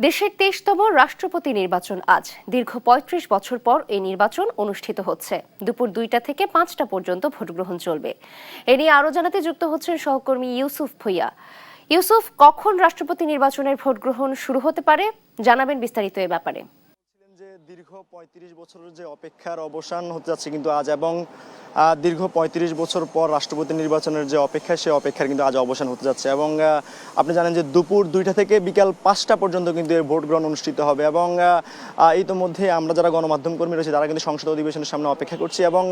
দেশের ২৩তম রাষ্ট্রপতি নির্বাচন আজ। দীর্ঘ ৩৫ বছর পর এই নির্বাচন অনুষ্ঠিত হচ্ছে। দুপুর ২টা থেকে ৫টা পর্যন্ত ভোটগ্রহণ চলবে। এ নিয়ে আরো জানাতে যুক্ত হচ্ছেন সহকর্মী ইউসুফ ভুইয়া। ইউসুফ, কখন রাষ্ট্রপতি নির্বাচনের ভোটগ্রহণ শুরু হতে পারে, জানাবেন বিস্তারিত এ ব্যাপারে। দীর্ঘ ৩৫ বছরের যে অপেক্ষার অবসান হতে যাচ্ছে কিন্তু আজ, এবং দীর্ঘ ৩৫ বছর পর রাষ্ট্রপতি নির্বাচনের যে অপেক্ষা, সেই অপেক্ষার কিন্তু আজ অবসান হতে যাচ্ছে। এবং আপনি জানেন যে দুপুর 2টা থেকে বিকাল 5টা পর্যন্ত কিন্তু এই ভোট গ্রহণ অনুষ্ঠিত হবে। এবং ইতিমধ্যে আমরা যারা গণমাধ্যম কর্মী রয়েছে তারা কিন্তু সংসদ অধিবেশনের সামনে অপেক্ষা করছি। এবং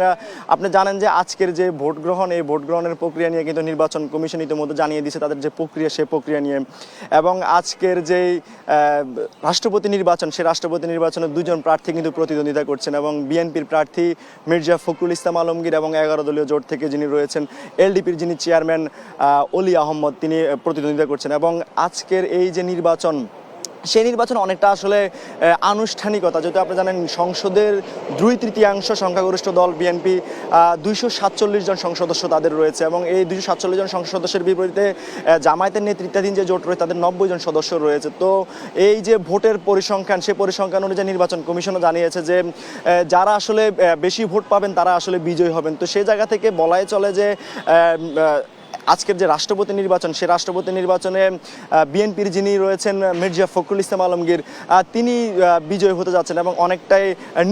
আপনি জানেন যে আজকের যে ভোট গ্রহণ, এই ভোট গ্রহণের প্রক্রিয়া নিয়ে কিন্তু নির্বাচন কমিশন ইতিমধ্যে জানিয়ে দিয়েছে তাদের যে প্রক্রিয়া, সেই প্রক্রিয়া নিয়ে। এবং আজকের যে রাষ্ট্রপতি নির্বাচন, সেই রাষ্ট্রপতি নির্বাচনে দুজন প্রার্থী কিন্তু প্রতিদ্বন্দ্বিতা করছেন। এবং বিএনপির প্রার্থী মির্জা ফখরুল ইসলাম আলমগীর এবং 11 দলীয় জোট থেকে যিনি রয়েছেন এলডিপির যিনি চেয়ারম্যান অলি আহমদ, তিনি প্রতিদ্বন্দ্বিতা করছেন। এবং আজকের এই যে নির্বাচন, সেই নির্বাচন অনেকটা আসলে আনুষ্ঠানিকতা, যেহেতু আপনি জানেন সংসদের 2/3 সংখ্যাগরিষ্ঠ দল বিএনপি, 247 জন সংসদ সদস্য তাদের রয়েছে। এবং এই 247 জন সংসদ সদস্যের বিপরীতে জামায়াতের নেতৃত্বাধীন যে জোট রয়েছে তাদের 90 জন সদস্য রয়েছে। তো এই যে ভোটের পরিসংখ্যান, সেই পরিসংখ্যান অনুযায়ী নির্বাচন কমিশনও জানিয়েছে যে যারা আসলে বেশি ভোট পাবেন তারা আসলে বিজয়ী হবেন। তো সেই জায়গা থেকে বলাই চলে যে আজকের যে রাষ্ট্রপতি নির্বাচন, সেই রাষ্ট্রপতি নির্বাচনে বিএনপির যিনি রয়েছেন মির্জা ফখরুল ইসলাম আলমগীর, তিনি বিজয়ী হতে যাচ্ছেন এবং অনেকটাই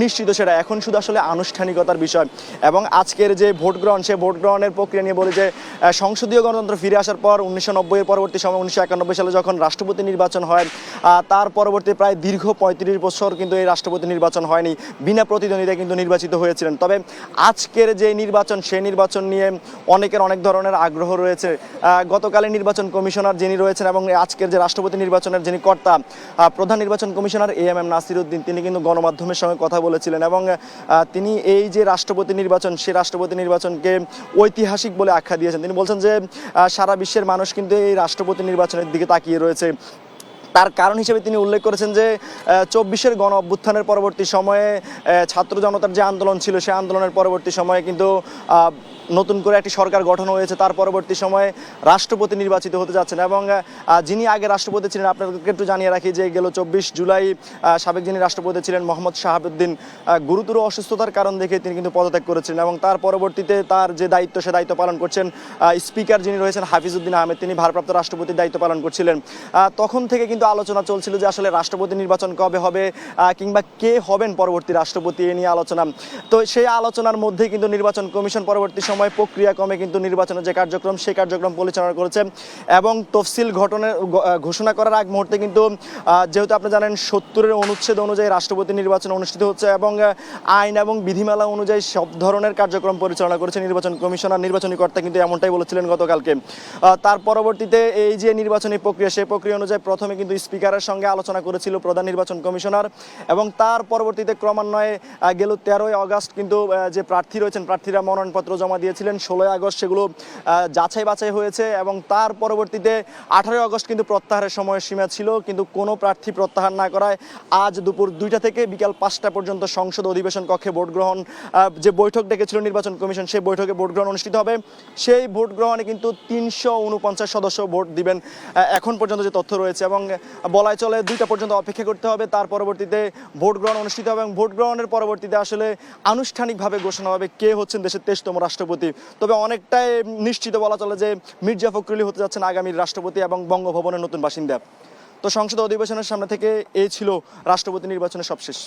নিশ্চিত সেটা। এখন শুধু আসলে আনুষ্ঠানিকতার বিষয়। এবং আজকের যে ভোট গ্রহণ, সেই ভোট গ্রহণের প্রক্রিয়া নিয়ে বলি যে সংসদীয় গণতন্ত্র ফিরে আসার পর 1990-এর পরবর্তী সময় 1991 সালে যখন রাষ্ট্রপতি নির্বাচন হয়, তার পরবর্তী প্রায় দীর্ঘ 35 বছর কিন্তু এই রাষ্ট্রপতি নির্বাচন হয়নি, বিনা প্রতিদ্বন্দ্বিতায় কিন্তু নির্বাচিত হয়েছিলেন। তবে আজকের যে নির্বাচন, সেই নির্বাচন নিয়ে অনেকের অনেক ধরনের আগ্রহ রয়েছে। গতকালের নির্বাচন কমিশনার যিনি রয়েছেন এবং আজকের যে রাষ্ট্রপতি নির্বাচনের যিনি কর্তা, প্রধান নির্বাচন কমিশনার এএমএম নাসির উদ্দিন, তিনি কিন্তু গণমাধ্যমের সঙ্গে কথা বলেছিলেন। এবং তিনি এই যে রাষ্ট্রপতি নির্বাচন, সেই রাষ্ট্রপতি নির্বাচনকে ঐতিহাসিক বলে আখ্যা দিয়েছেন। তিনি বলছেন যে সারা বিশ্বের মানুষ কিন্তু এই রাষ্ট্রপতি নির্বাচনের দিকে তাকিয়ে রয়েছে। তার কারণ হিসেবে তিনি উল্লেখ করেছেন যে 24-এর গণ অভ্যুত্থানের পরবর্তী সময়ে ছাত্র জনতার যে আন্দোলন ছিল, সেই আন্দোলনের পরবর্তী সময়ে কিন্তু নতুন করে একটি সরকার গঠন হয়েছে। তার পরবর্তী সময়ে রাষ্ট্রপতি নির্বাচিত হতে যাচ্ছেন। এবং যিনি আগে রাষ্ট্রপতি ছিলেন, আপনাদেরকে একটু জানিয়ে রাখি যে গেল 24 জুলাই সাবেক যিনি রাষ্ট্রপতি ছিলেন মোহাম্মদ শাহাবুদ্দিন, গুরুতর অসুস্থতার কারণ দেখে তিনি কিন্তু পদত্যাগ করেছিলেন। এবং তার পরবর্তীতে তার যে দায়িত্ব, সে দায়িত্ব পালন করছেন স্পিকার যিনি রয়েছেন হাফিজউদ্দিন আহমেদ, তিনি ভারপ্রাপ্ত রাষ্ট্রপতির দায়িত্ব পালন করছিলেন। তখন থেকে কিন্তু আলোচনা চলছিল যে আসলে রাষ্ট্রপতি নির্বাচন কবে হবে, কিংবা কে হবেন পরবর্তী রাষ্ট্রপতি, এ নিয়ে আলোচনা। তো সেই আলোচনার মধ্যে কিন্তু নির্বাচন কমিশন পরবর্তী সময় প্রক্রিয়াক্রমে কিন্তু নির্বাচনের যে কার্যক্রম, সেই কার্যক্রম পরিচালনা করেছে। এবং তফসিল ঘোষণা করার আগ মুহূর্তে কিন্তু যেহেতু আপনি জানেন 70-এর অনুচ্ছেদ অনুযায়ী রাষ্ট্রপতি নির্বাচন অনুষ্ঠিত হচ্ছে এবং আইন এবং বিধিমালা অনুযায়ী সব ধরনের কার্যক্রম পরিচালনা করেছে নির্বাচন কমিশনার, নির্বাচনী কর্তা কিন্তু এমনটাই বলেছিলেন গতকালকে। তার পরবর্তীতে এই যে নির্বাচনী প্রক্রিয়া, সেই প্রক্রিয়া অনুযায়ী প্রথমে কিন্তু স্পিকারের সঙ্গে আলোচনা করেছিল প্রধান নির্বাচন কমিশনার। এবং তার পরবর্তীতে ক্রমান্বয়ে গেল 13ই আগস্ট কিন্তু যে প্রার্থী রয়েছেন, প্রার্থীরা মনোনয়নপত্র জমা দিয়েছিলেন। 16ই আগস্ট সেগুলো যাচাই বাছাই হয়েছে। এবং তার পরবর্তীতে 18ই আগস্ট কিন্তু প্রত্যাহারের সময়সীমা ছিল, কিন্তু কোনো প্রার্থী প্রত্যাহার না করায় আজ দুপুর 2টা থেকে বিকাল 5টা পর্যন্ত সংসদ অধিবেশন কক্ষে ভোট গ্রহণ, যে বৈঠক ডেকেছিল নির্বাচন কমিশন, সেই বৈঠকে ভোট গ্রহণ অনুষ্ঠিত হবে। সেই ভোট গ্রহণে কিন্তু 349 সদস্য ভোট দিবেন এখন পর্যন্ত যে তথ্য রয়েছে। এবং বলাই চলে 2টা পর্যন্ত অপেক্ষা করতে হবে, তার পরবর্তীতে ভোট গ্রহণ অনুষ্ঠিত হবে। এবং ভোট গ্রহণের পরবর্তীতে আসলে আনুষ্ঠানিকভাবে ঘোষণা হবে কে হচ্ছেন দেশের 23তম রাষ্ট্রপতি। তবে অনেকটাই নিশ্চিত বলা চলে যে মির্জা ফখরুল হতে যাচ্ছেন আগামীর রাষ্ট্রপতি এবং বঙ্গভবনের নতুন বাসিন্দা। তো সংসদ অধিবেশনের সামনে থেকে এই ছিল রাষ্ট্রপতি নির্বাচনের সবশেষ।